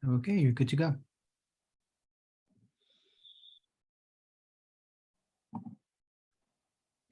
Okay, you're good to go.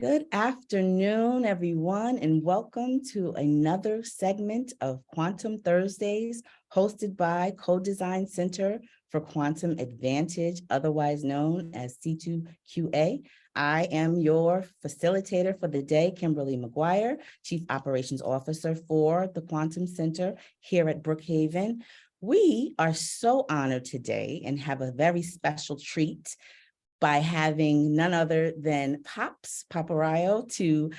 Good afternoon, everyone, and welcome to another segment of Quantum Thursdays, hosted by Co-Design Center for Quantum Advantage, otherwise known as C2QA. I am your facilitator for the day, Kimberly McGuire, Chief Operations Officer for the Quantum Center here at Brookhaven. We are so honored today and have a very special treat by having none other than Papa Rao, to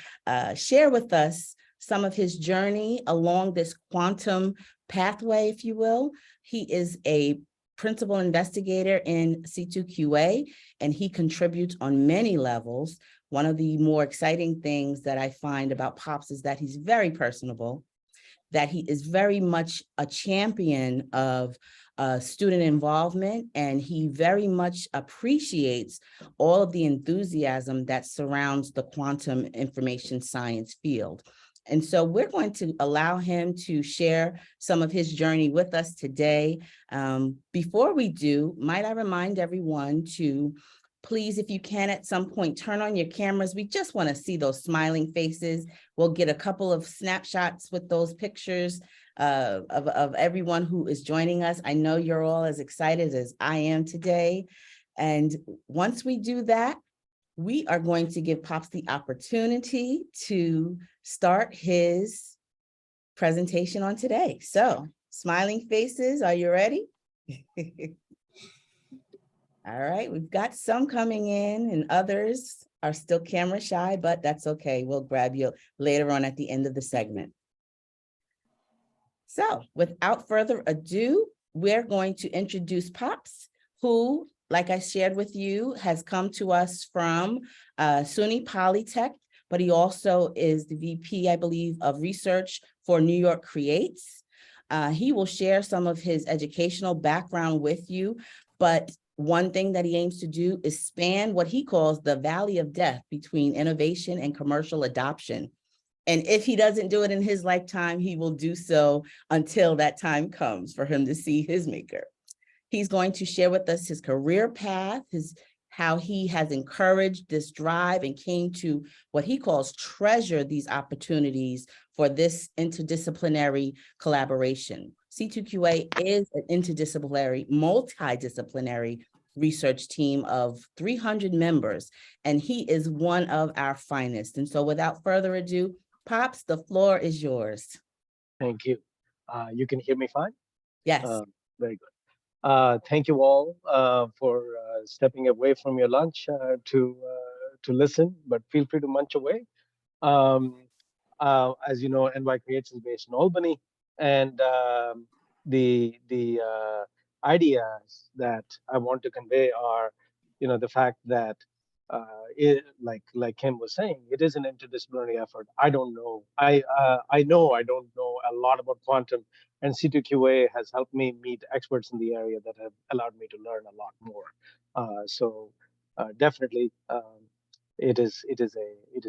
share with us some of his journey along this quantum pathway, if you will. He is a principal investigator in C2QA, and he contributes on many levels. One of the more exciting things that I find about Pops is that he's very personable, that he is very much a champion of student involvement, and he very much appreciates all of the enthusiasm that surrounds the quantum information science field. And so we're going to allow him to share some of his journey with us today. Before we do, might I remind everyone to please, if you can at some point, turn on your cameras. We just want to see those smiling faces. We'll get a couple of snapshots with those pictures of everyone who is joining us. I know you're all as excited as I am today. And once we do that, we are going to give Pops the opportunity to start his presentation on today. So, smiling faces, are you ready? All right, we've got some coming in and others are still camera shy, but that's okay. We'll grab you later on at the end of the segment. So without further ado, we're going to introduce Pops, who, like I shared with you, has come to us from SUNY Polytech, but he also is the VP, I believe, of research for New York Creates. He will share some of his educational background with you, but one thing that he aims to do is span what he calls the valley of death between innovation and commercial adoption. And if he doesn't do it in his lifetime, he will do so until that time comes for him to see his maker. He's going to share with us his career path, how he has encouraged this drive and came to what he calls treasure these opportunities for this interdisciplinary collaboration. C2QA is an interdisciplinary, multidisciplinary research team of 300 members, and he is one of our finest. And so without further ado, Pops, the floor is yours. Thank you. You can hear me fine? Yes. Very good. Thank you all for stepping away from your lunch to listen, but feel free to munch away. Um, as you know, NY Creates is based in Albany, and the ideas that I want to convey are, the fact that like Kim was saying, it is an interdisciplinary effort. I don't know. I know I don't know a lot about quantum, and C2QA has helped me meet experts in the area that have allowed me to learn a lot more. Definitely. It is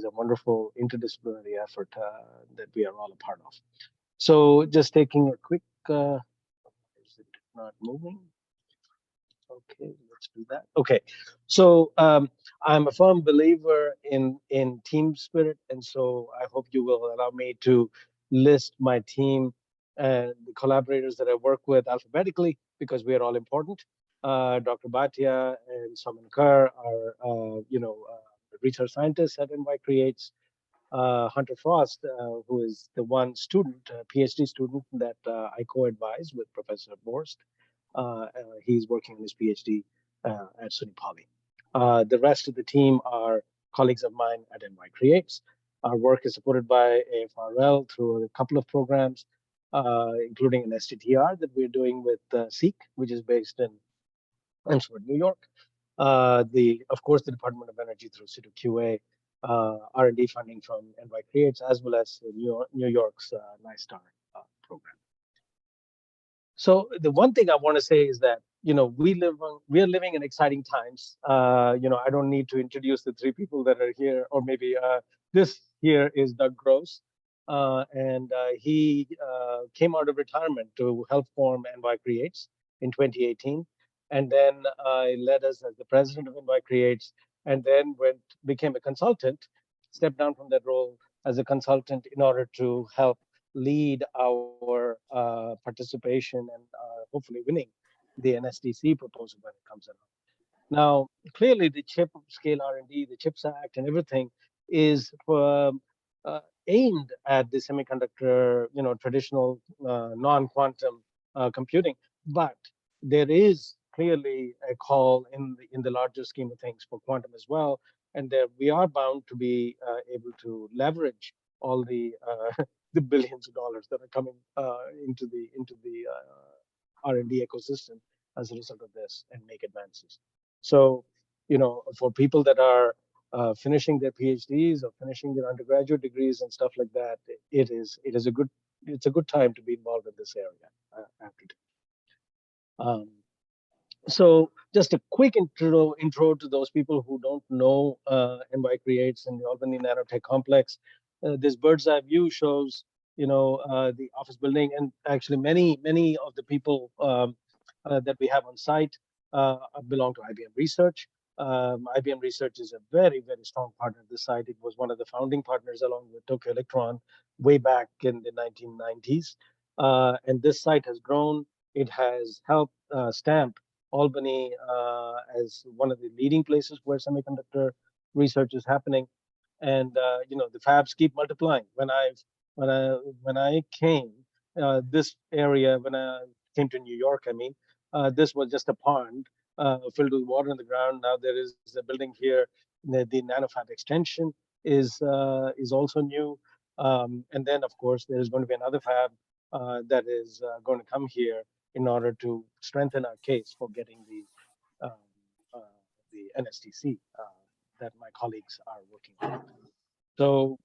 a wonderful interdisciplinary effort that we are all a part of. So just taking a quick, is it not moving? Okay, let's do that. Okay, so I'm a firm believer in team spirit, and so I hope you will allow me to list my team and the collaborators that I work with alphabetically because we are all important. Dr. Bhatia and Saman Kar are, research scientists at NY Creates. Hunter Frost, who is the one student, PhD student that I co-advise with Professor Borst. He's working on his PhD at SUNY Poly. The rest of the team are colleagues of mine at NY Creates. Our work is supported by AFRL through a couple of programs, including an STTR that we're doing with SEEK, which is based in Amsterdam, New York. Of course, the Department of Energy through C2QA, R&D funding from NY Creates, as well as New York's NISTAR program. So the one thing I want to say is that we are living in exciting times. I don't need to introduce the three people that are here, or maybe this here is Doug Gross, and he came out of retirement to help form NY Creates. in 2018, and then I led us as the president of Invite Creates, and then became a consultant, stepped down from that role as a consultant in order to help lead our participation and hopefully winning the NSDC proposal when it comes around. Now, clearly, the chip scale R&D, the CHIPS Act, and everything is uh, aimed at the semiconductor, traditional non-quantum computing. But there is clearly a call in the larger scheme of things for quantum as well, and there we are bound to be able to leverage all the the billions of dollars that are coming into the R&D ecosystem as a result of this and make advances. So, for people that are finishing their PhDs or finishing their undergraduate degrees and stuff like that, it is a good time to be involved in this area. I have to um, so just a quick intro to those people who don't know NY Creates and the Albany Nanotech Complex. This bird's eye view shows, the office building, and actually many of the people that we have on site belong to IBM Research. IBM Research is a very strong partner of this site. It was one of the founding partners along with Tokyo Electron way back in the 1990s. And this site has grown. It has helped stamp Albany as one of the leading places where semiconductor research is happening, and the fabs keep multiplying. When I came this area when I came to New York, I mean, this was just a pond filled with water in the ground. Now there is a building here. The nanofab extension is also new, and then of course there is going to be another fab that is going to come here in order to strengthen our case for getting um, uh, the NSTC that my colleagues are working on. So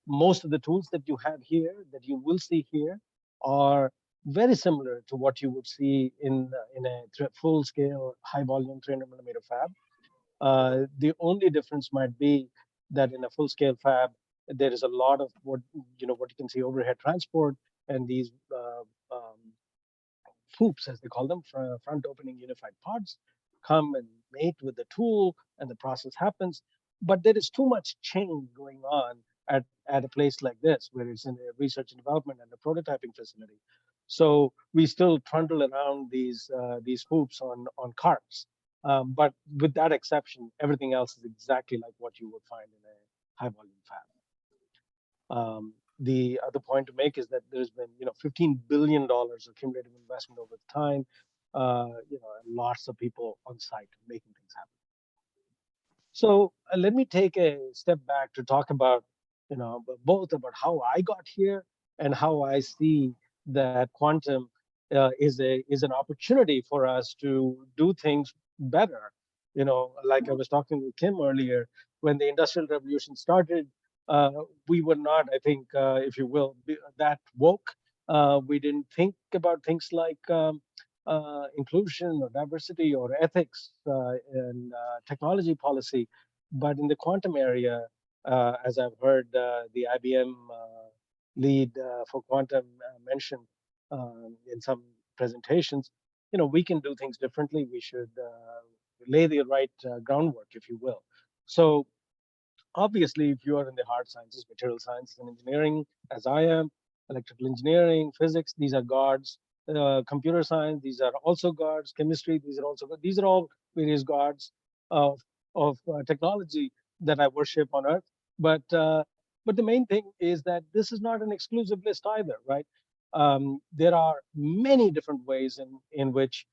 most of the tools that you have here, that you will see here, are very similar to what you would see in a full-scale, high-volume 300 millimeter fab. The only difference might be that in a full-scale fab, there is a lot of what you can see overhead transport and these FOUPs, as they call them, front opening unified pods, come and mate with the tool, and the process happens. But there is too much change going on at a place like this, where it's in a research and development and a prototyping facility. So we still trundle around these FOUPs on carts. But with that exception, everything else is exactly like what you would find in a high volume fab. The other point to make is that there's been, $15 billion of cumulative investment over time, and lots of people on site making things happen. So let me take a step back to talk about, both about how I got here and how I see that quantum is an opportunity for us to do things better. Like I was talking with Kim earlier, when the Industrial Revolution started, uh, we were not, I think, if you will, that woke. We didn't think about things like inclusion or diversity or ethics and technology policy. But in the quantum area, as I've heard the IBM lead for quantum mention in some presentations, we can do things differently. We should lay the right groundwork, if you will. So obviously, if you are in the hard sciences, material sciences and engineering, as I am, electrical engineering, physics, these are gods. Computer science, these are also gods. Chemistry, these are also gods. These are all various gods of technology that I worship on Earth. But the main thing is that this is not an exclusive list either, right? There are many different ways in which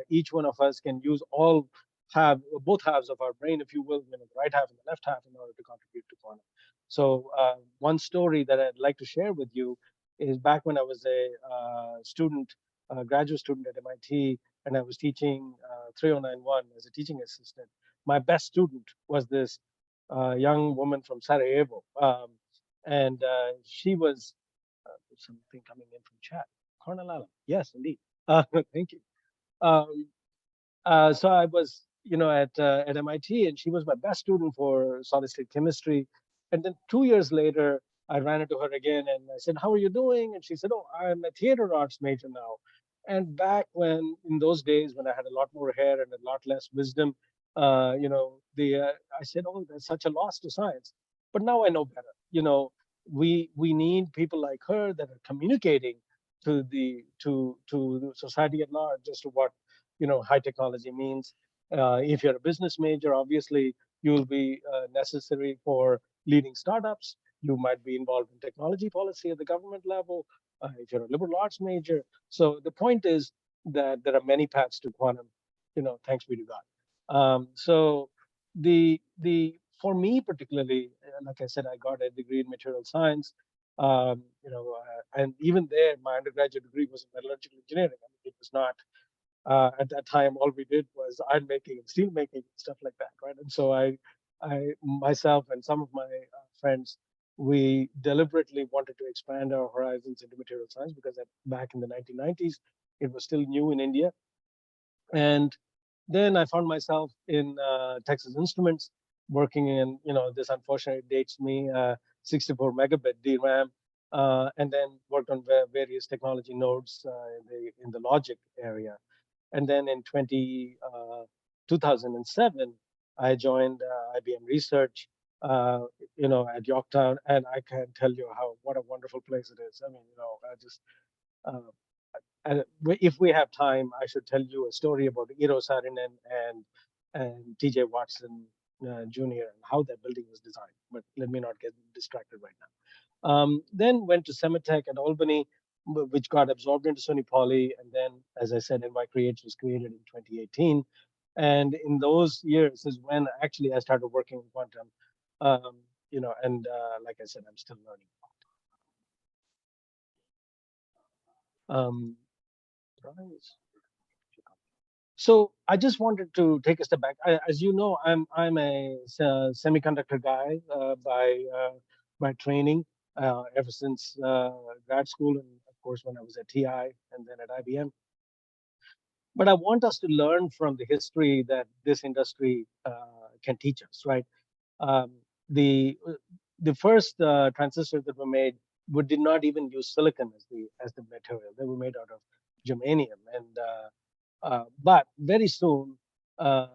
each one of us can use all have both halves of our brain, if you will, the right half and the left half, in order to contribute to quantum. So one story that I'd like to share with you is back when I was a student, graduate student at MIT, and I was teaching 3091 as a teaching assistant. My best student was this young woman from Sarajevo, and she was something coming in from chat. Cornelala, yes, indeed. Thank you. Um, so I was, at MIT, and she was my best student for solid state chemistry. And then 2 years later, I ran into her again, and I said, "How are you doing?" And she said, "Oh, I'm a theater arts major now." And back when, in those days, when I had a lot more hair and a lot less wisdom, I said, "Oh, there's such a loss to science." But now I know better. We need people like her that are communicating to the society at large as to what high technology means. If you're a business major, obviously you will be necessary for leading startups. You might be involved in technology policy at the government level. If you're a liberal arts major, so the point is that there are many paths to quantum. Thanks be to God. So the for me particularly, like I said, I got a degree in material science. And even there, my undergraduate degree was in metallurgical engineering. I mean, it was not at that time. All we did was iron making and steel making and stuff like that, right? And so I myself and some of my friends, we deliberately wanted to expand our horizons into material science because back in the 1990s, it was still new in India. And then I found myself in Texas Instruments working in, this unfortunately dates me, 64 megabit DRAM, and then worked on various technology nodes in the logic area. And then in 2007, I joined IBM Research, at Yorktown, and I can't tell you what a wonderful place it is. I mean, I just uh, and if we have time, I should tell you a story about Eero Saarinen and T.J. Watson Jr. and how that building was designed. But let me not get distracted right now. Then went to Semitech at Albany, which got absorbed into Sony Poly, and then, as I said, NY Creates was created in 2018. And in those years is when actually I started working in quantum. And like I said, I'm still learning. Um, So I just wanted to take a step back. As you know, I'm a semiconductor guy by training ever since grad school, and of course when I was at TI and then at IBM. But I want us to learn from the history that this industry can teach us, right? Um, the the first transistors that were made did not even use silicon as the material. They were made out of germanium, and but very soon uh,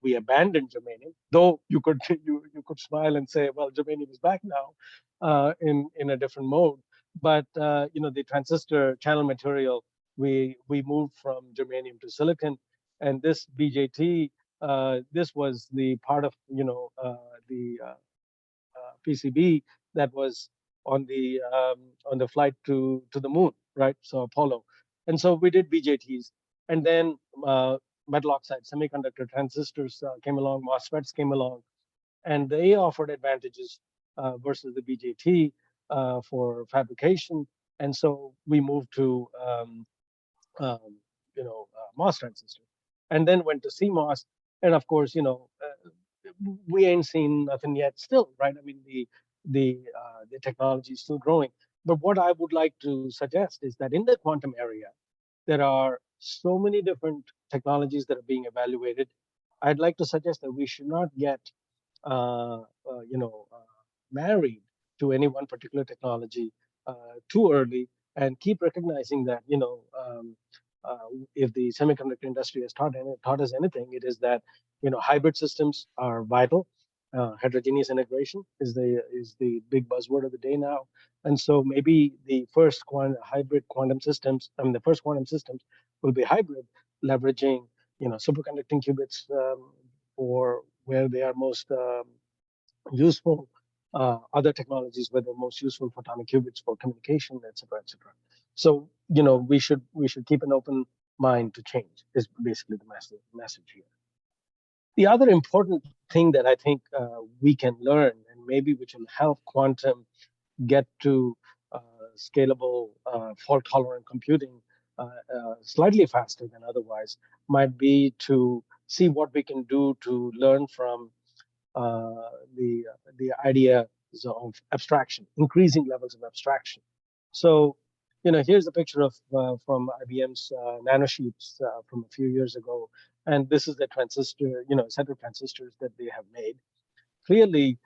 we abandoned germanium. Though you could you could smile and say, well, germanium is back now in a different mode. But the transistor channel material, we moved from germanium to silicon, and this BJT, this was the part of the PCB that was on the flight to the moon, right? So Apollo, and so we did BJTs, and then metal oxide semiconductor transistors came along, MOSFETs came along, and they offered advantages versus the BJT for fabrication, and so we moved to um, MOS transistor, and then went to CMOS, and of course, we ain't seen nothing yet. Still, right? I mean, the technology is still growing. But what I would like to suggest is that in the quantum area, there are so many different technologies that are being evaluated. I'd like to suggest that we should not get uh, married to any one particular technology too early, and keep recognizing that if the semiconductor industry has taught us anything, it is that hybrid systems are vital. Heterogeneous integration is the big buzzword of the day now, and so maybe the first hybrid quantum systems, I mean the first quantum systems, will be hybrid, leveraging superconducting qubits for where they are most useful, other technologies where they're most useful, photonic qubits for communication, et cetera, et cetera. So we should keep an open mind to change. Is basically the message here. The other important thing that I think we can learn, and maybe which will help quantum get to scalable, fault-tolerant computing slightly faster than otherwise, might be to see what we can do to learn from uh, the idea of abstraction, increasing levels of abstraction. So, here's a picture of from IBM's nanosheets from a few years ago, and this is the transistor, set of transistors that they have made. Clearly,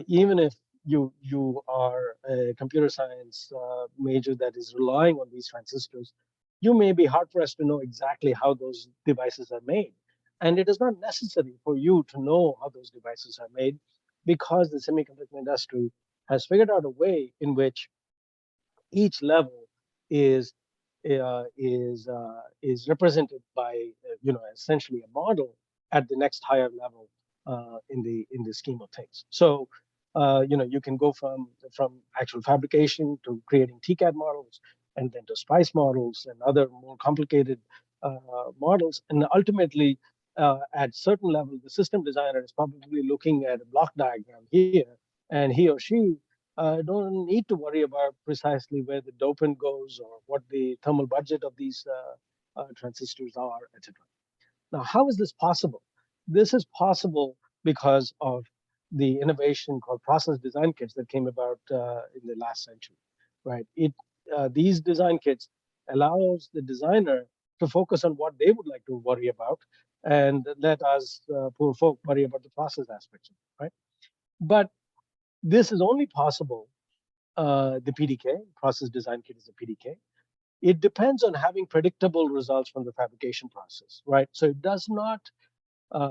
even if you are a computer science major that is relying on these transistors, you may be hard pressed to know exactly how those devices are made. And it is not necessary for you to know how those devices are made, because the semiconductor industry has figured out a way in which each level is is represented by essentially a model at the next higher level in the scheme of things. So you can go from actual fabrication to creating TCAD models, and then to SPICE models and other more complicated models, and ultimately at certain level the system designer is probably looking at a block diagram here, and he or she don't need to worry about precisely where the dopant goes or what the thermal budget of these transistors are, etc. Now, how is this possible? This is possible because of the innovation called process design kits that came about in the last century, right? These design kits allows the designer to focus on what they would like to worry about, and let us poor folk worry about the process aspects of it, right? But this is only possible, the PDK, process design kit is a PDK. It depends on having predictable results from the fabrication process, right? So it does not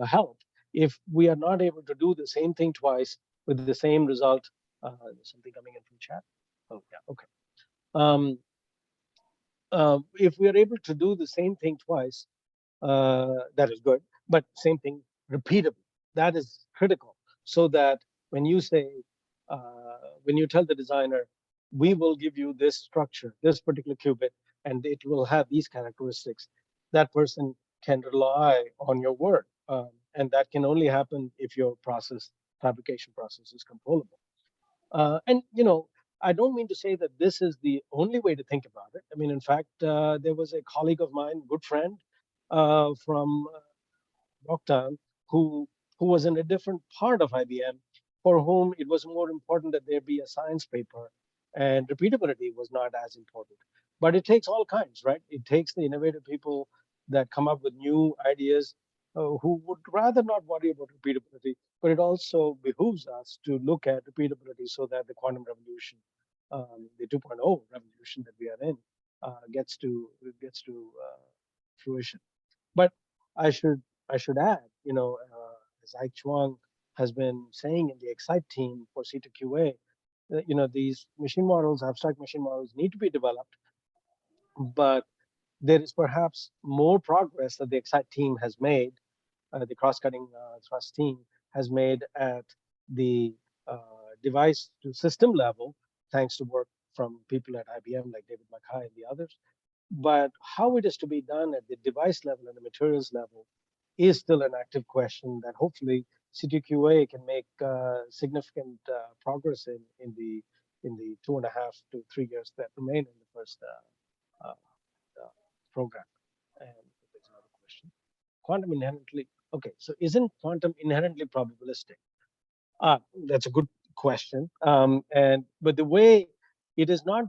help if we are not able to do the same thing twice with the same result. There's something coming in from chat. Oh, yeah, okay. If we are able to do the same thing twice, that is good, but same thing repeatedly, that is critical. So that when you say, when you tell the designer, we will give you this structure, this particular qubit, and it will have these characteristics, that person can rely on your word. And that can only happen if your fabrication process is controllable. And I don't mean to say that this is the only way to think about it. I mean, in fact, there was a colleague of mine, good friend, from Rocktown, who was in a different part of IBM, for whom it was more important that there be a science paper, and repeatability was not as important. But it takes all kinds, right? It takes the innovative people that come up with new ideas, who would rather not worry about repeatability, but it also behooves us to look at repeatability so that the quantum revolution, the 2.0 revolution that we are in, gets to fruition. But I should I should add, as Ike Chuang has been saying in the Excite team for C2QA, that, these machine models, abstract machine models, need to be developed, but there is perhaps more progress that the Excite team has made, the cross-cutting thrust team has made at the device to system level, thanks to work from people at IBM like David Mackay and the others. But how it is to be done at the device level and the materials level is still an active question that hopefully C2QA can make significant progress in the 2.5 to 3 years that remain in the first uh, program. And there's another question. Quantum inherently, okay, so isn't quantum inherently probabilistic? That's a good question. But the way it is not,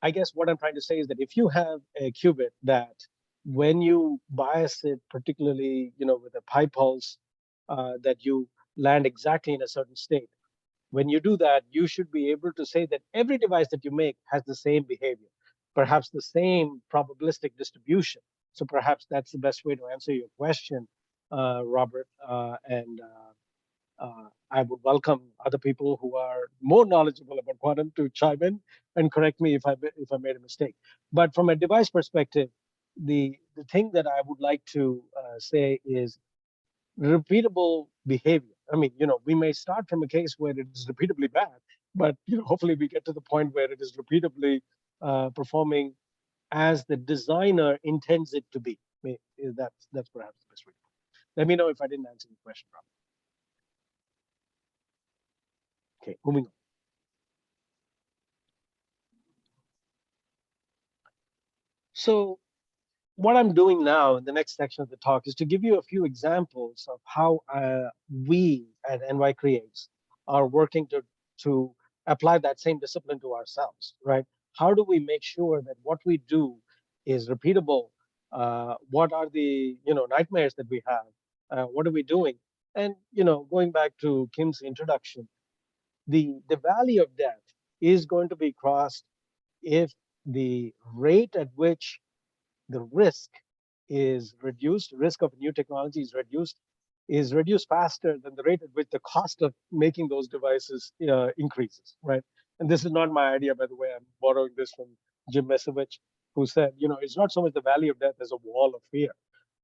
I guess what I'm trying to say is that if you have a qubit that when you bias it, particularly, with a pi pulse, that you land exactly in a certain state, when you do that, you should be able to say that every device that you make has the same behavior, perhaps the same probabilistic distribution. So perhaps that's the best way to answer your question, Robert. And I would welcome other people who are more knowledgeable about quantum to chime in and correct me if I made a mistake. But from a device perspective, the thing that I would like to say is repeatable behavior. I mean, we may start from a case where it is repeatably bad, but hopefully we get to the point where it is repeatably performing as the designer intends it to be. That's perhaps the best way. Let me know if I didn't answer your question, Rob. Okay, moving on. So what I'm doing now in the next section of the talk is to give you a few examples of how we at NY Creates are working to apply that same discipline to ourselves, right? How do we make sure that what we do is repeatable? What are the nightmares that we have? What are we doing? And going back to Kim's introduction, the valley of death is going to be crossed if the rate at which the risk is reduced, risk of new technology is reduced faster than the rate at which the cost of making those devices increases, right? And this is not my idea, by the way. I'm borrowing this from Jim Mesovich, who said, it's not so much the valley of death as a wall of fear.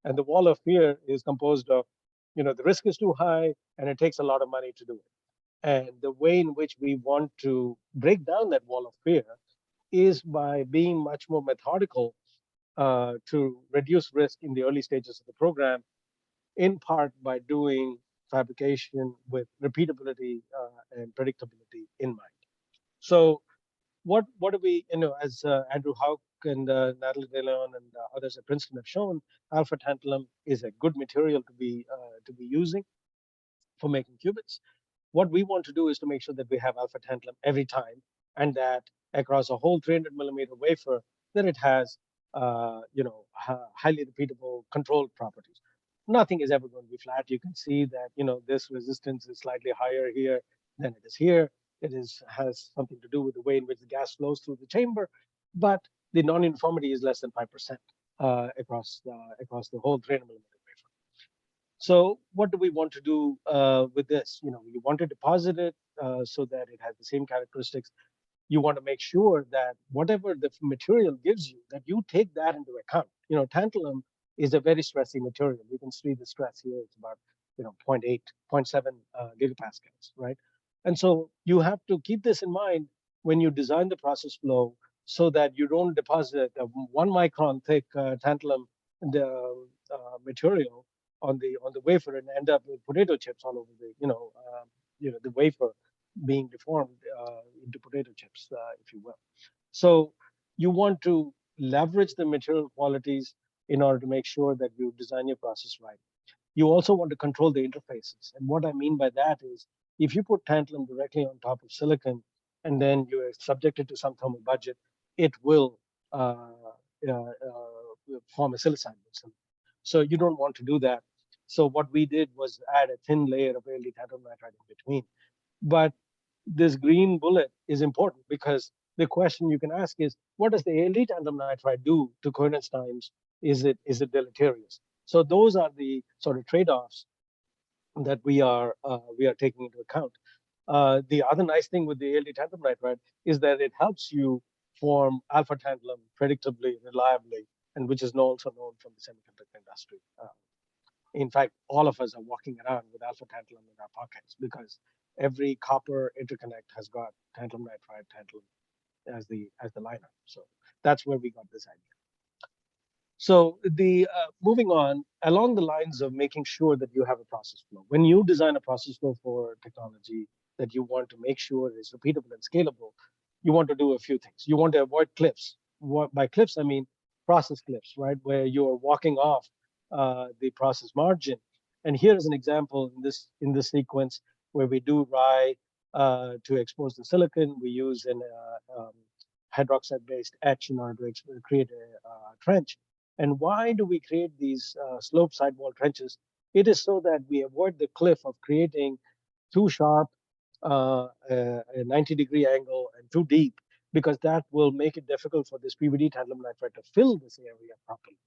And the wall of fear is composed of, the risk is too high and it takes a lot of money to do it. And the way in which we want to break down that wall of fear is by being much more methodical to reduce risk in the early stages of the program, in part by doing fabrication with repeatability and predictability in mind. So what do we, as Andrew Hauk and Natalie DeLeon and others at Princeton have shown, alpha tantalum is a good material to be using for making qubits. What we want to do is to make sure that we have alpha tantalum every time, and that across a whole 300 millimeter wafer, that it has highly repeatable controlled properties. Nothing is ever going to be flat. You can see that this resistance is slightly higher here than it is here. Has something to do with the way in which the gas flows through the chamber, but the non-uniformity is less than 5% across the whole 300 millimeter wafer. So what do we want to do with this? You want to deposit it so that it has the same characteristics. You want to make sure that whatever the material gives you, that you take that into account. Tantalum is a very stressy material. You can see the stress here. It's about zero point 0.8, 0.7 gigapascals, right? And so you have to keep this in mind when you design the process flow, so that you don't deposit a 1 micron thick tantalum the, material on the wafer and end up with potato chips all over the the wafer being deformed into potato chips, if you will. So you want to leverage the material qualities in order to make sure that you design your process right. You also want to control the interfaces. And what I mean by that is, if you put tantalum directly on top of silicon and then you subject it to some thermal budget, it will form a silicide with silicon. So you don't want to do that. So what we did was add a thin layer of ALD tantalum nitride in between. But this green bullet is important because the question you can ask is, what does the ALD tandem nitride do to coherence times? Is it deleterious? So those are the sort of trade-offs that we are taking into account. The other nice thing with the ALD tandem nitride is that it helps you form alpha tantalum predictably, reliably, and which is also known from the semiconductor industry. In fact, all of us are walking around with alpha tantalum in our pockets because every copper interconnect has got tantalum nitride, tantalum as the liner. So that's where we got this idea. So the moving on along the lines of making sure that you have a process flow. When you design a process flow for technology that you want to make sure is repeatable and scalable, you want to do a few things. You want to avoid cliffs. By cliffs, I mean process cliffs, right? Where you're walking off the process margin. And here is an example in this sequence where we do Rye to expose the silicon. We use an hydroxide-based etch in order to create a trench. And why do we create these slope sidewall trenches? It is so that we avoid the cliff of creating too sharp a 90-degree angle and too deep, because that will make it difficult for this PVD tantalum nitride to fill this area properly.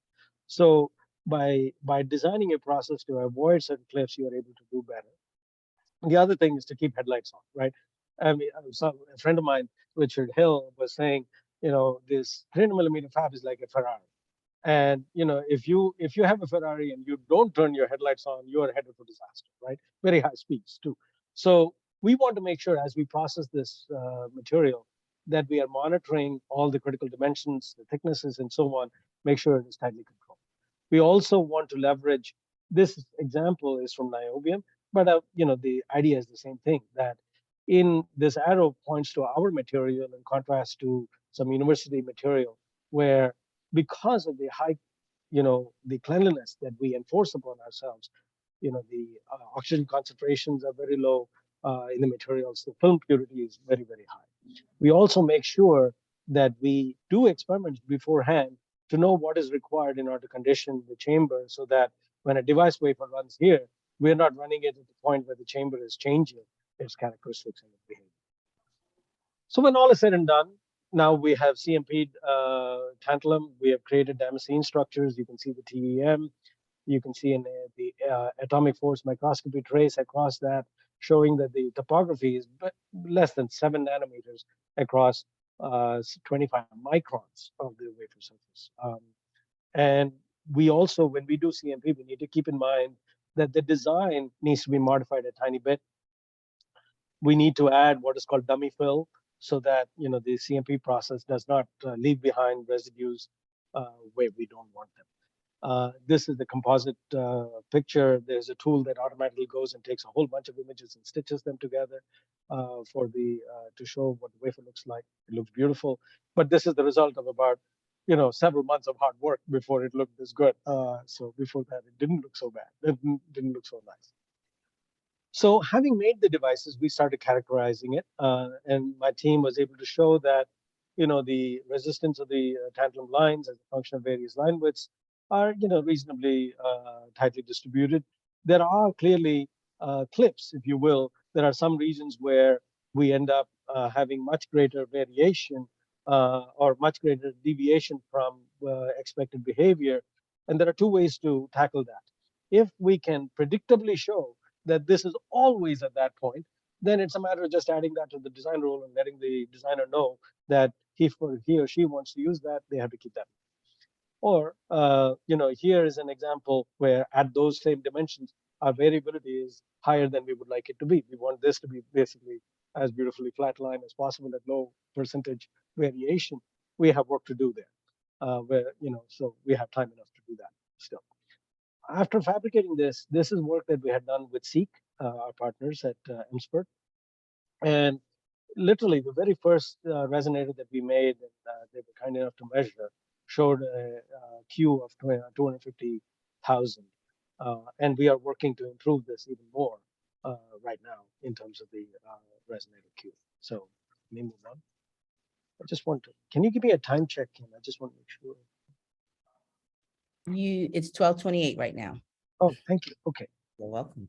So by designing a process to avoid certain cliffs, you are able to do better. The other thing is to keep headlights on, right? I mean, a friend of mine, Richard Hill, was saying, this 300 millimeter fab is like a Ferrari. And if you have a Ferrari and you don't turn your headlights on, you are headed for disaster, right? Very high speeds too. So we want to make sure as we process this material that we are monitoring all the critical dimensions, the thicknesses, and so on. Make sure it is tightly controlled. We also want to leverage. This example is from niobium, but the idea is the same thing. That in this arrow points to our material in contrast to some university material, where because of the high, the cleanliness that we enforce upon ourselves, the oxygen concentrations are very low in the materials. The film purity is very, very high. We also make sure that we do experiments beforehand to know what is required in order to condition the chamber so that when a device wafer runs here, we're not running it at the point where the chamber is changing its characteristics and its behavior. So when all is said and done, Now we have CMP tantalum. We have created damascene structures. You can see the TEM. You can see in the atomic force microscopy trace across that, showing that the topography is less than 7 nanometers across 25 microns of the wafer surface. And we also, when we do CMP, we need to keep in mind that the design needs to be modified a tiny bit. We need to add what is called dummy fill so that the CMP process does not leave behind residues where we don't want them. This is the composite picture. There's a tool that automatically goes and takes a whole bunch of images and stitches them together for the to show what the wafer looks like. It looks beautiful, but this is the result of about several months of hard work before it looked this good. So before that, it didn't look so bad. It didn't look so nice. So having made the devices, we started characterizing it, and my team was able to show that, the resistance of the tantalum lines as a function of various line widths are, reasonably tightly distributed. There are clearly clips, if you will. There are some regions where we end up having much greater variation or much greater deviation from expected behavior, and there are two ways to tackle that. If we can predictably show that this is always at that point, then it's a matter of just adding that to the design rule and letting the designer know that if he or she wants to use that, they have to keep that. Or, here is an example where at those same dimensions, our variability is higher than we would like it to be. We want this to be basically as beautifully flat line as possible at low percentage variation. We have work to do there, so we have time enough to do that still. After fabricating this is work that we had done with Seek, our partners at Emspert. And literally, the very first resonator that we made, and they were kind enough to measure, showed a Q of 250,000. And we are working to improve this even more right now in terms of the resonator Q. So let me move on. I just want to, can you give me a time check, Kim? I just want to make sure. It's 12:28 right now. Oh, thank you. Okay. You're welcome.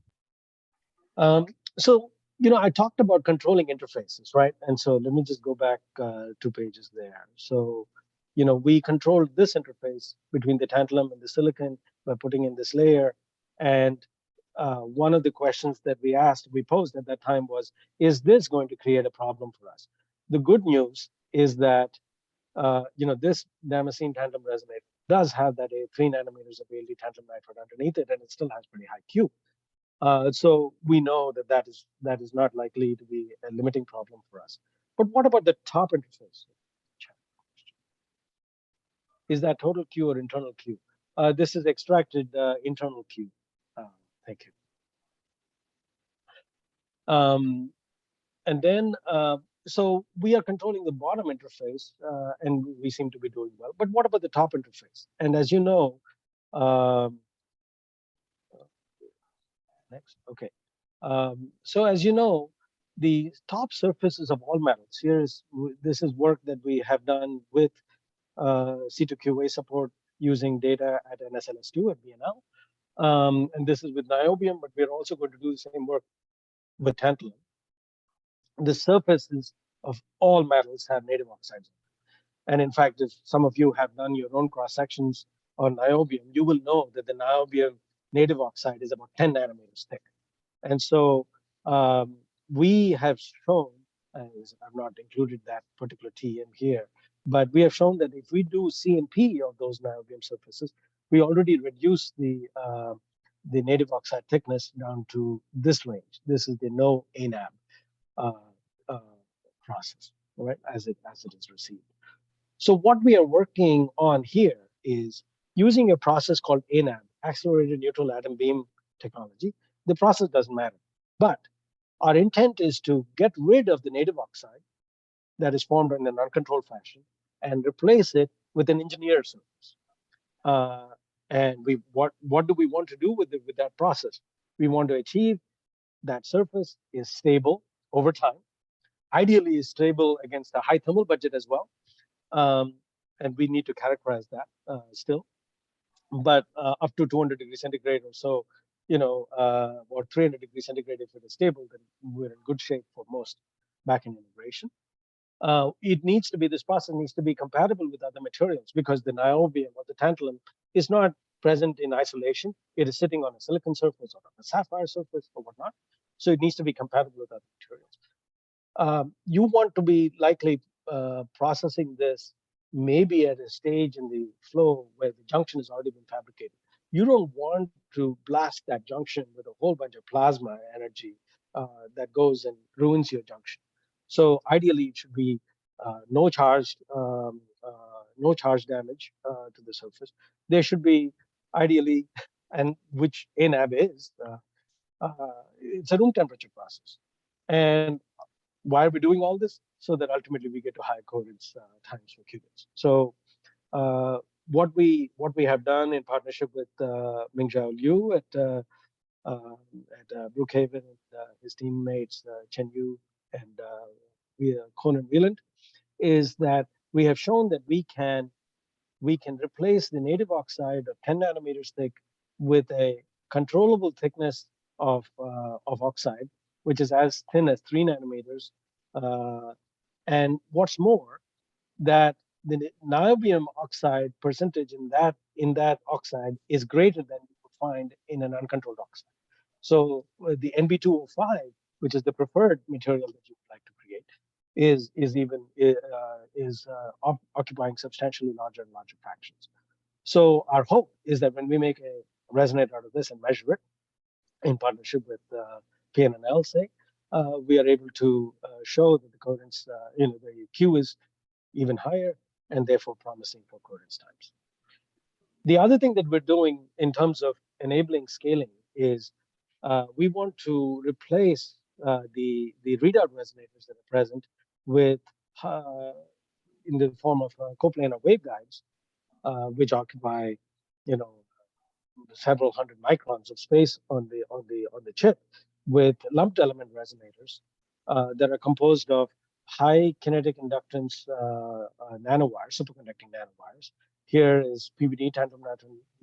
So, I talked about controlling interfaces, right? And so let me just go back 2 pages there. So, we controlled this interface between the tantalum and the silicon by putting in this layer. And one of the questions that we posed at that time was, is this going to create a problem for us? The good news is that, this damascene tantalum resonator does have that 3 nanometers of ALD tantalum nitride underneath it, and it still has pretty high Q. So we know that is not likely to be a limiting problem for us. But what about the top interface? Is that total Q or internal Q? This is extracted internal Q. Thank you. And then, so we are controlling the bottom interface, and we seem to be doing well. But what about the top interface? And as you know, next, okay. So as you know, the top surfaces of all metals, this is work that we have done with C2QA support using data at NSLS2 at BNL. And this is with niobium, but we're also going to do the same work with tantalum. The surfaces of all metals have native oxides. And in fact, if some of you have done your own cross sections on niobium, you will know that the niobium native oxide is about 10 nanometers thick. And so we have shown, I've not included that particular TM here, but we have shown that if we do CMP of those niobium surfaces, we already reduce the native oxide thickness down to this range. This is the no ANAB process, right? As it is received. So what we are working on here is using a process called ANAB, accelerated neutral atom beam technology. The process doesn't matter, but our intent is to get rid of the native oxide that is formed in an uncontrolled fashion and replace it with an engineered surface. And what do we want to do with that process? We want to achieve that surface is stable over time, ideally is stable against a high thermal budget as well. And we need to characterize that still. But up to 200 degrees centigrade or so, or 300 degrees centigrade, if it is stable, then we're in good shape for most backend integration. it needs to be, this process needs to be compatible with other materials, because the niobium or the tantalum is not present in isolation. It is sitting on a silicon surface or on a sapphire surface or whatnot. So it needs to be compatible with other materials. You want to be likely processing this maybe at a stage in the flow where the junction has already been fabricated. You don't want to blast that junction with a whole bunch of plasma energy that goes and ruins your junction. So ideally, it should be no charge damage to the surface. There should be ideally, and which ANAB is, it's a room temperature process. And why are we doing all this? So that ultimately we get to higher coherence times for qubits. So what we have done in partnership with Mingzhao Liu at Brookhaven and his teammates Chen Yu and Conan Wieland is that we have shown that we can replace the native oxide of 10 nanometers thick with a controllable thickness of oxide, which is as thin as 3 nanometers. Uh, and what's more, that the niobium oxide percentage in that oxide is greater than you would find in an uncontrolled oxide. So the NB205, which is the preferred material that you would like to create, is even occupying substantially larger and larger fractions. So our hope is that when we make a resonator out of this and measure it in partnership with PNNL, say, we are able to show that the coherence, the Q is even higher and therefore promising for coherence times. The other thing that we're doing in terms of enabling scaling is we want to replace the readout resonators that are present with uh, in the form of coplanar waveguides, which occupy, you know, several hundred microns of space on the chip, with lumped element resonators that are composed of high kinetic inductance nanowires, superconducting nanowires. Here is PVD tantalum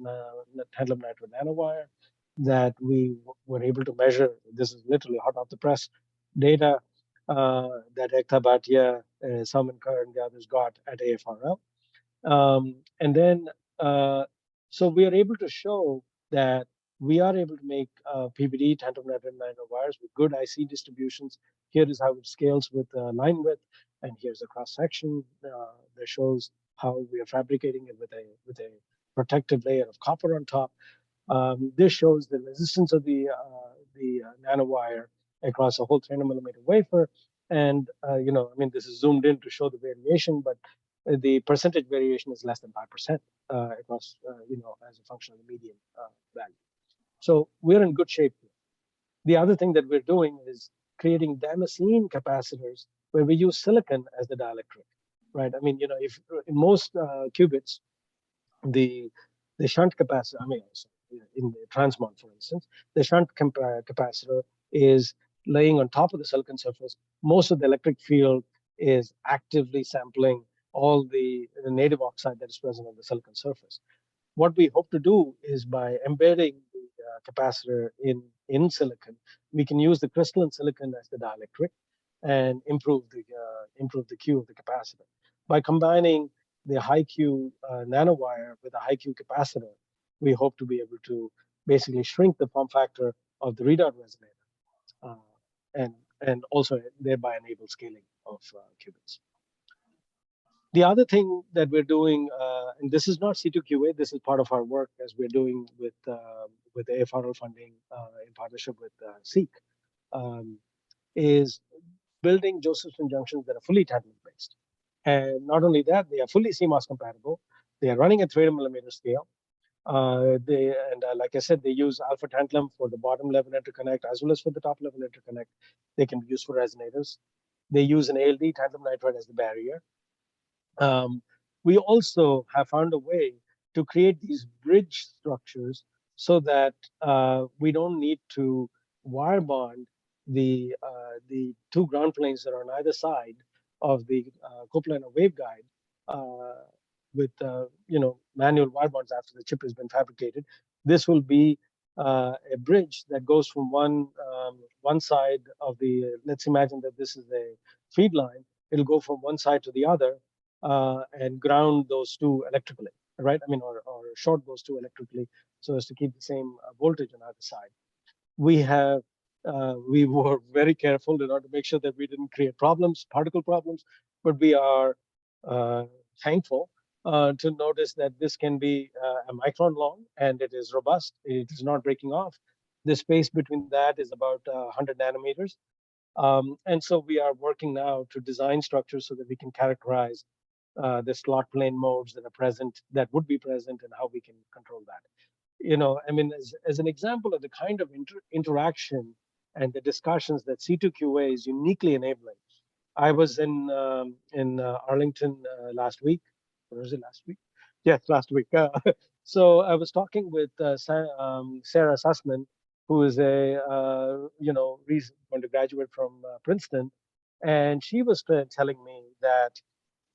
nitride nanowire that we were able to measure. This is literally hot off the press data that Ekta Bhatia, Salman Kaur, and the others got at AFRL. And then, so we are able to show that we are able to make PVD tantalum nitride nanowires with good IC distributions. Here is how it scales with line width, and here's a cross section that shows how we are fabricating it with a protective layer of copper on top. This shows the resistance of the nanowire across a whole 300 millimeter wafer. And, I mean, this is zoomed in to show the variation, but the percentage variation is less than 5% across, as a function of the median value. So we're in good shape here. The other thing that we're doing is creating Damascene capacitors where we use silicon as the dielectric, right? I mean, if in most qubits, the shunt capacitor, I mean, in the transmon, for instance, the shunt capacitor is laying on top of the silicon surface. Most of the electric field is actively sampling all the native oxide that is present on the silicon surface. What we hope to do is by embedding the capacitor in silicon, we can use the crystalline silicon as the dielectric and improve the Q of the capacitor. By combining the high Q nanowire with a high Q capacitor, we hope to be able to basically shrink the form factor of the readout resonator, uh, and also thereby enable scaling of qubits. The other thing that we're doing, and this is not C2QA, this is part of our work as we're doing with the AFRL funding in partnership with SEEK, is building Josephson junctions that are fully tantalum based. And not only that, they are fully CMOS compatible. They are running at 300 millimeter scale. Like I said, they use alpha tantalum for the bottom level interconnect as well as for the top level interconnect. They can be used for resonators. They use an ALD tantalum nitride as the barrier. We also have found a way to create these bridge structures so that we don't need to wire bond the two ground planes that are on either side of the coplanar waveguide with manual wire bonds after the chip has been fabricated. This will be a bridge that goes from one side of the. Let's imagine that this is a feed line, it'll go from one side to the other and ground those two electrically, right? I mean, or short those two electrically so as to keep the same voltage on either side. We were very careful in order to make sure that we didn't create problems, particle problems, but we are uh, thankful to notice that this can be a micron long and it is robust. It is not breaking off. The space between that is about 100 nanometers. And so we are working now to design structures so that we can characterize the slot plane modes that are present, that would be present, and how we can control that. I mean, as an example of the kind of interaction and the discussions that C2QA is uniquely enabling. I was in Arlington last week. Or was it last week? Yes, last week. So I was talking with Sarah Sussman, who is going to graduate from Princeton, and she was telling me that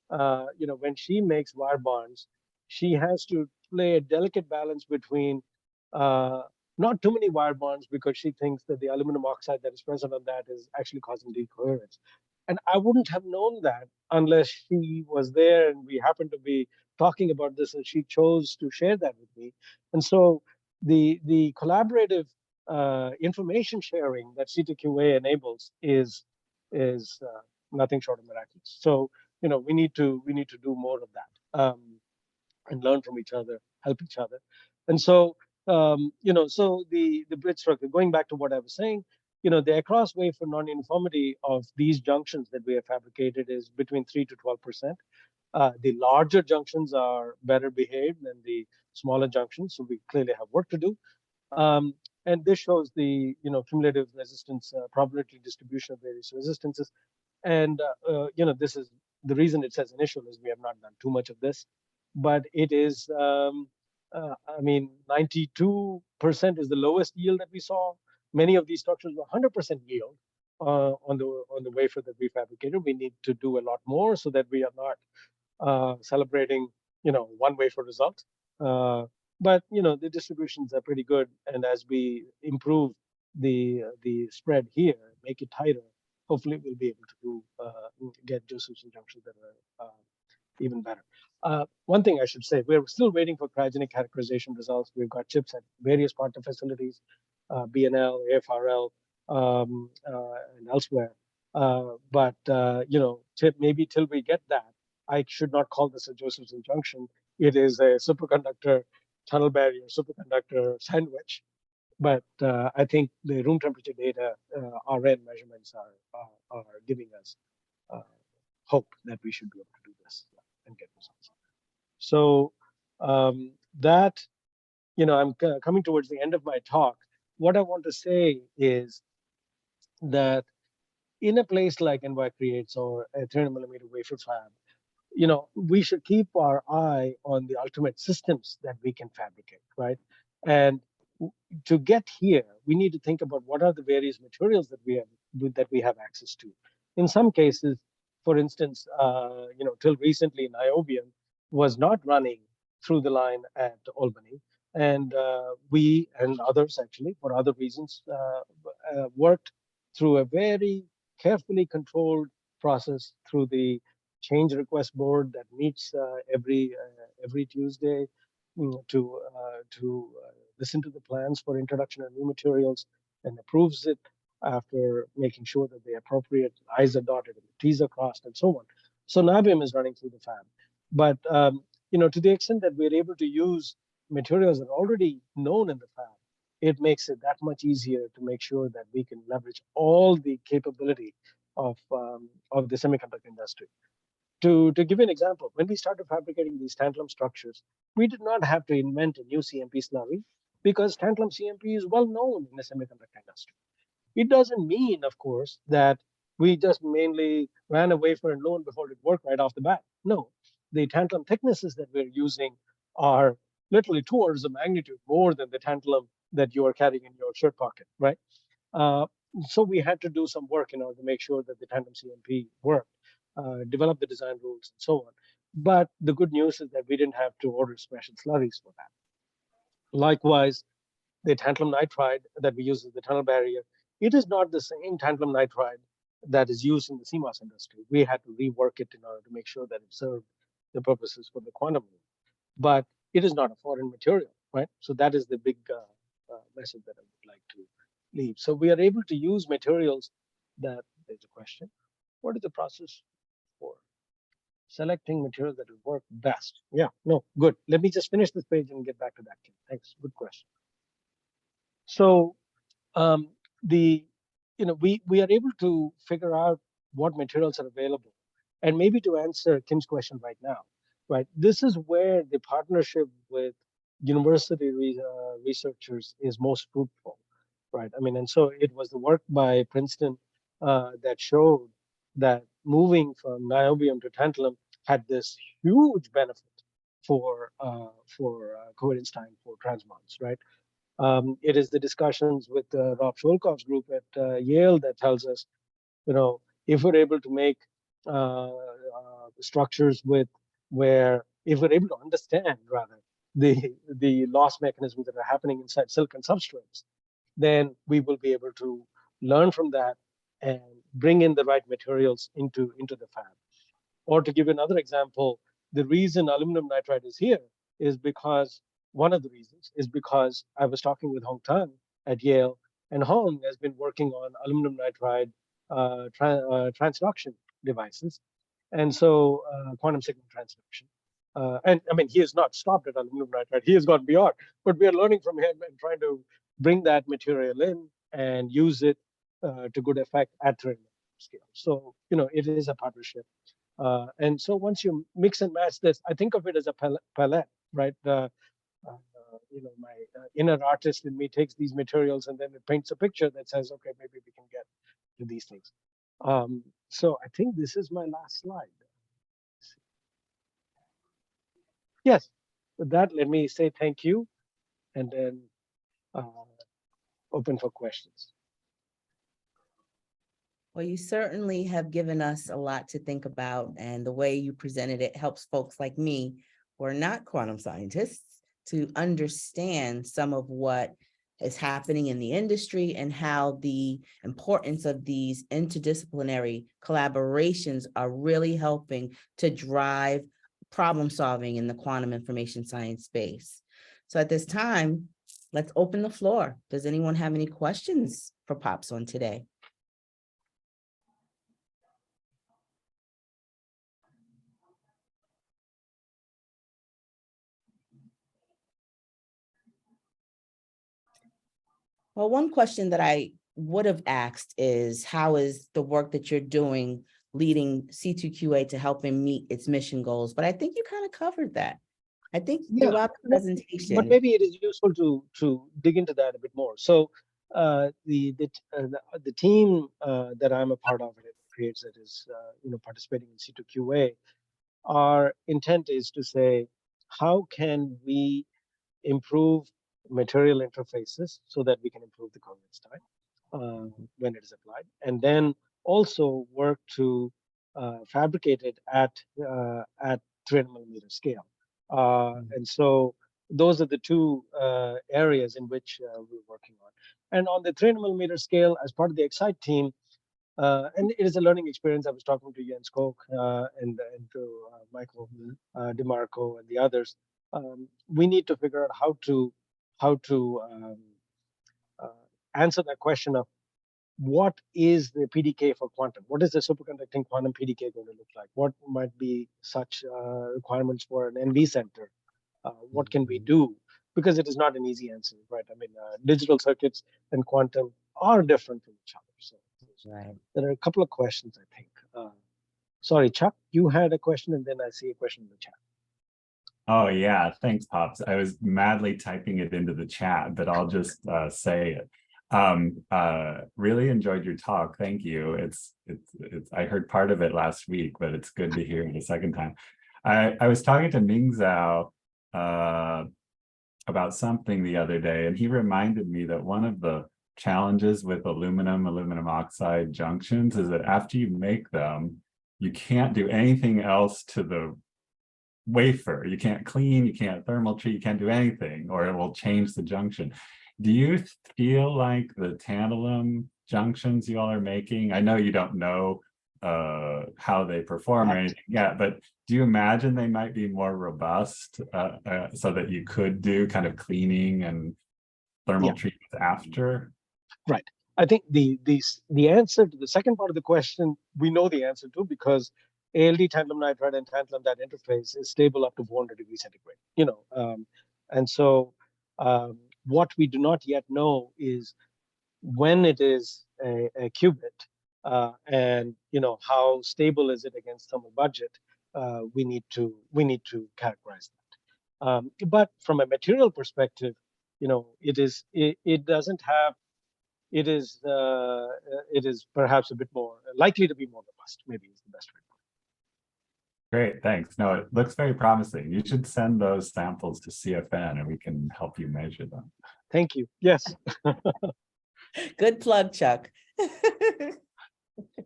when she makes wire bonds, she has to play a delicate balance between uh, not too many wire bonds because she thinks that the aluminum oxide that is present on that is actually causing decoherence. And I wouldn't have known that unless she was there and we happened to be talking about this and she chose to share that with me. And so the collaborative information sharing that C2QA enables is nothing short of miraculous. So we need to do more of that and learn from each other, help each other. And so so the bridge structure, going back to what I was saying, the across wafer non-uniformity of these junctions that we have fabricated is between 3 to 12%. The larger junctions are better behaved than the smaller junctions, so we clearly have work to do. um, and this shows the cumulative resistance probability distribution of various resistances. And this is the reason it says initial is we have not done too much of this, but it is. I mean, 92% is the lowest yield that we saw. Many of these structures were 100% yield on the wafer that we fabricated. We need to do a lot more so that we are not celebrating, one wafer result. Uh, but the distributions are pretty good, and as we improve the spread here, make it tighter, hopefully we'll be able to get Josephson junctions that are even better. One thing I should say, we're still waiting for cryogenic characterization results. We've got chips at various partner facilities, BNL, AFRL, and elsewhere. But maybe till we get that, I should not call this a Josephson junction. It is a superconductor tunnel barrier, superconductor sandwich. But I think the room temperature data, RN measurements are giving us uh, hope that we should be able to do this and get results. So that, I'm coming towards the end of my talk. What I want to say is that in a place like NY Creates or a 300 millimeter wafer fab, we should keep our eye on the ultimate systems that we can fabricate, right? And to get here, we need to think about what are the various materials that we have access to. In some cases, for instance, till recently, niobium was not running through the line at Albany, and we and others actually, for other reasons, worked through a very carefully controlled process through the change request board that meets every Tuesday to listen to the plans for introduction of new materials and approves it after making sure that the appropriate I's are dotted and the T's are crossed and so on. So NABIM is running through the fab. But to the extent that we're able to use materials that are already known in the fab, it makes it that much easier to make sure that we can leverage all the capability of the semiconductor industry. To give you an example, when we started fabricating these tantalum structures, we did not have to invent a new CMP slurry because tantalum CMP is well known in the semiconductor industry. It doesn't mean, of course, that we just mainly ran a wafer and lo and behold, it worked right off the bat. No, the tantalum thicknesses that we're using are literally 2 orders of magnitude more than the tantalum that you are carrying in your shirt pocket, right? Uh, so we had to do some work in order to make sure that the tandem CMP worked, develop the design rules, and so on. But the good news is that we didn't have to order special slurries for that. Likewise, the tantalum nitride that we use as the tunnel barrier, it is not the same tantalum nitride that is used in the CMOS industry. We had to rework it in order to make sure that it served the purposes for the quantum world. But it is not a foreign material, right? So that is the big message that I would like to leave. So we are able to use materials that, there's a question, what is the process for selecting materials that will work best? Yeah, no, good. Let me just finish this page and get back to that. Thanks, good question. So the we are able to figure out what materials are available, and maybe to answer Kim's question right now, right? This is where the partnership with university researchers is most fruitful, right? I mean, and so it was the work by Princeton that showed that moving from niobium to tantalum had this huge benefit for covalence time for transmons, right? It is the discussions with Rob Sholkoff's group at Yale that tells us, if we're able to make structures where if we're able to understand rather the loss mechanisms that are happening inside silicon substrates, then we will be able to learn from that and bring in the right materials into the fab. Or to give another example, the reason aluminum nitride is here is because one of the reasons is because I was talking with Hong Tan at Yale, and Hong has been working on aluminum nitride transduction devices, and so quantum signal transduction. And I mean, he has not stopped at aluminum nitride; he has gone beyond. But we are learning from him and trying to bring that material in and use it to good effect at 3 scale. So it is a partnership. And so once you mix and match this, I think of it as a palette, right? My inner artist in me takes these materials and then it paints a picture that says, okay, maybe we can get to these things. So I think this is my last slide. Yes, with that, let me say thank you and then open for questions. Well, you certainly have given us a lot to think about, and the way you presented it helps folks like me who are not quantum scientists to understand some of what is happening in the industry and how the importance of these interdisciplinary collaborations are really helping to drive problem solving in the quantum information science space. So at this time, let's open the floor. Does anyone have any questions for Pops on today? Well, one question that I would have asked is, how is the work that you're doing leading C2QA to helping meet its mission goals? But I think you kind of covered that. I think throughout the presentation. But maybe it is useful to dig into that a bit more. So the team that I'm a part of, it creates that is participating in C2QA. Our intent is to say, how can we improve material interfaces so that we can improve the covalence time when it is applied, and then also work to fabricate it at 300 millimeter scale. And so those are the two areas in which we're working on. And on the 300 millimeter scale, as part of the Excite team, and it is a learning experience. I was talking to Jens Koch and to Michael DeMarco and the others. We need to figure out how to answer that question of what is the PDK for quantum? What is the superconducting quantum PDK going to look like? What might be such requirements for an NV center? What can we do? Because it is not an easy answer, right? I mean, digital circuits and quantum are different from each other. So Right. there are a couple of questions, I think. Sorry, Chuck, you had a question, and then I see a question in the chat. Oh, yeah. Thanks, Pops. I was madly typing it into the chat, but I'll just say it. Really enjoyed your talk. Thank you. It's I heard part of it last week, but it's good to hear it a second time. I was talking to Ming Zhao about something the other day, and he reminded me that one of the challenges with aluminum oxide junctions is that after you make them, you can't do anything else to the wafer. You can't clean, you can't thermal treat, you can't do anything, or it will change the junction. Do you feel like the tantalum junctions you all are making? I know you don't know how they perform or anything yet, but do you imagine they might be more robust so that you could do kind of cleaning and thermal treatments after? Right. I think the answer to the second part of the question, we know the answer to, because ALD tantalum nitride and tantalum that interface is stable up to 400 degrees centigrade. And so what we do not yet know is when it is a qubit, and how stable is it against thermal budget. We need to characterize that. But from a material perspective, it doesn't have. It is perhaps a bit more likely to be more robust. Maybe is the best way. Great, thanks. No, it looks very promising. You should send those samples to CFN and we can help you measure them. Thank you. Yes. Good plug, Chuck.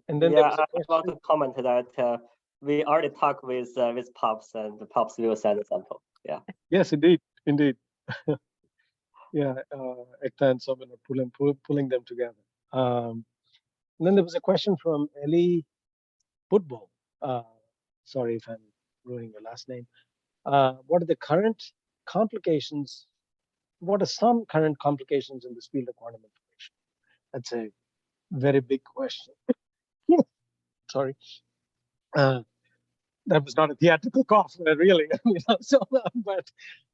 And then yeah, I want to comment that we already talked with Pops, and the Pops will send a sample. Yeah. Yes, indeed. Yeah, Ekta and Somen are pulling them together. And then there was a question from Ellie Putbol. Sorry if I'm ruining your last name. What are the current complications? What are some current complications in this field of quantum information? That's a very big question. Sorry. That was not a theatrical cough, really. But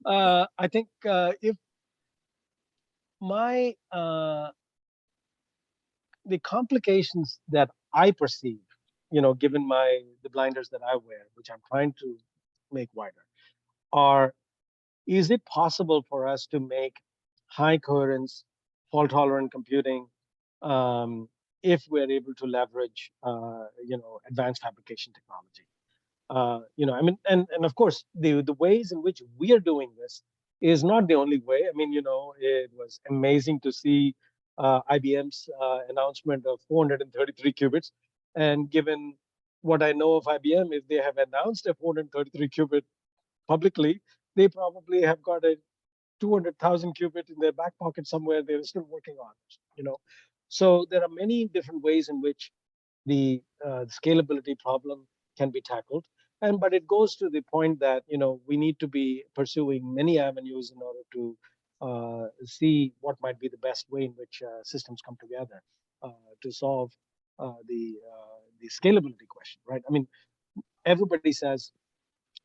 I think if the complications that I perceive, given the blinders that I wear, which I'm trying to make wider, is it possible for us to make high coherence, fault tolerant computing if we're able to leverage, advanced fabrication technology? And of course, the ways in which we are doing this is not the only way. I mean, it was amazing to see IBM's announcement of 433 qubits. And given what I know of IBM, if they have announced a 433 qubit publicly, they probably have got a 200,000 qubit in their back pocket somewhere they're still working on. So there are many different ways in which the scalability problem can be tackled. But it goes to the point that we need to be pursuing many avenues in order to see what might be the best way in which systems come together to solve the scalability question, right? I mean, everybody says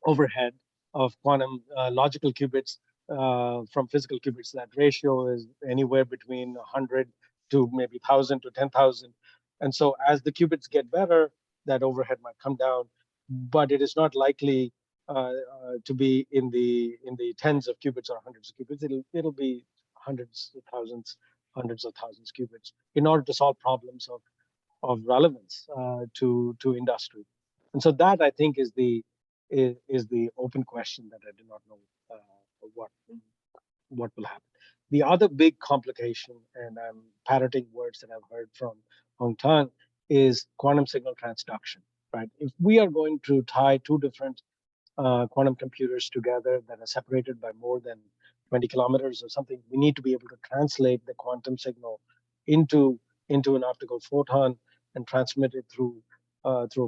overhead of quantum logical qubits from physical qubits, that ratio is anywhere between 100 to maybe 1,000 to 10,000. And so as the qubits get better, that overhead might come down, but it is not likely to be in the tens of qubits or hundreds of qubits. It'll be hundreds of thousands qubits in order to solve problems of relevance to industry. And so that, I think, is the open question that I do not know what will happen. The other big complication, and I'm parroting words that I've heard from Hong Tan, is quantum signal transduction, right? If we are going to tie two different quantum computers together that are separated by more than 20 kilometers or something, we need to be able to translate the quantum signal into an optical photon and transmit it through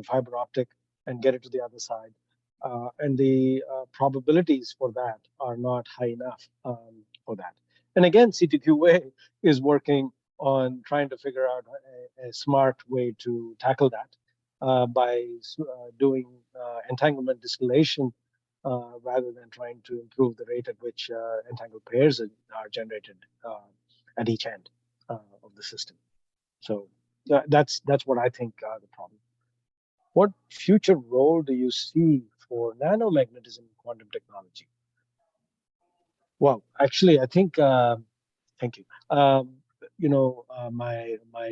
fiber optic and get it to the other side. And the probabilities for that are not high enough for that. And again, C2QA is working on trying to figure out a smart way to tackle that by doing entanglement distillation rather than trying to improve the rate at which entangled pairs are generated at each end of the system. So that's what I think the problem. What future role do you see for nanomagnetism in quantum technology? Well, actually, I think, thank you. My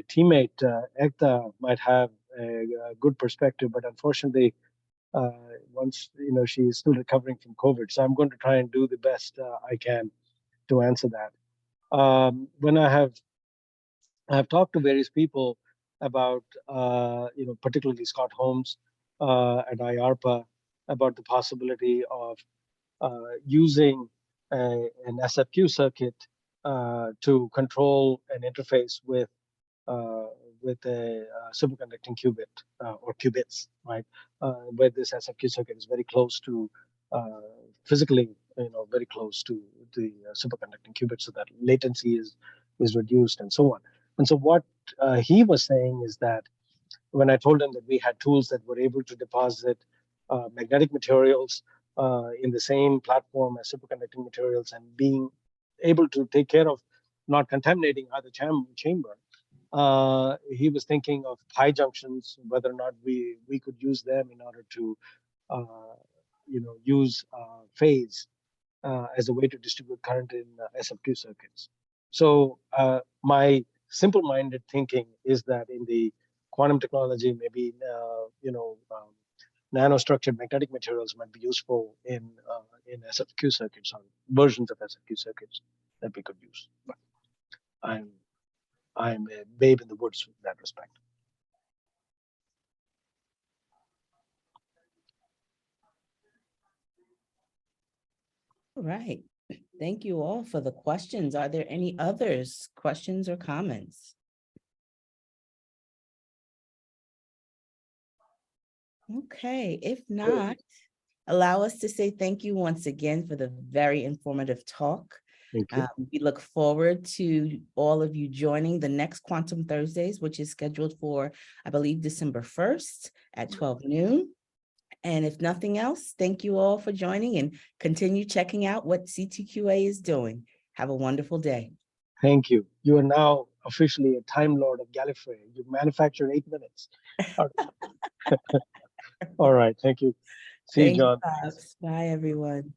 teammate Ekta might have a good perspective, but unfortunately, once she's still recovering from COVID, so I'm going to try and do the best I can to answer that. When I have talked to various people about, particularly Scott Holmes at IARPA, about the possibility of using an SFQ circuit to control an interface with with a superconducting qubit or qubits, right? Where this SFQ circuit is very close to physically, very close to the superconducting qubit, so that latency is reduced and so on. And so what he was saying is that when I told him that we had tools that were able to deposit magnetic materials in the same platform as superconducting materials and being able to take care of not contaminating either chamber, he was thinking of pi junctions, whether or not we could use them in order to, use phase as a way to distribute current in SFQ circuits. So my simple-minded thinking is that in the quantum technology, maybe nanostructured magnetic materials might be useful in SFQ circuits or versions of SFQ circuits that we could use. But I'm a babe in the woods in that respect. All right. Thank you all for the questions. Are there any others, questions or comments? Okay, if not, allow us to say thank you once again for the very informative talk. Thank you. We look forward to all of you joining the next Quantum Thursdays, which is scheduled for, I believe, December 1st at 12 noon. And if nothing else, thank you all for joining and continue checking out what C2QA is doing. Have a wonderful day. Thank you. You are now officially a Time Lord of Gallifrey. You manufactured 8 minutes. All right. Thank you. See you, Thank you, John. Pops. Bye, everyone.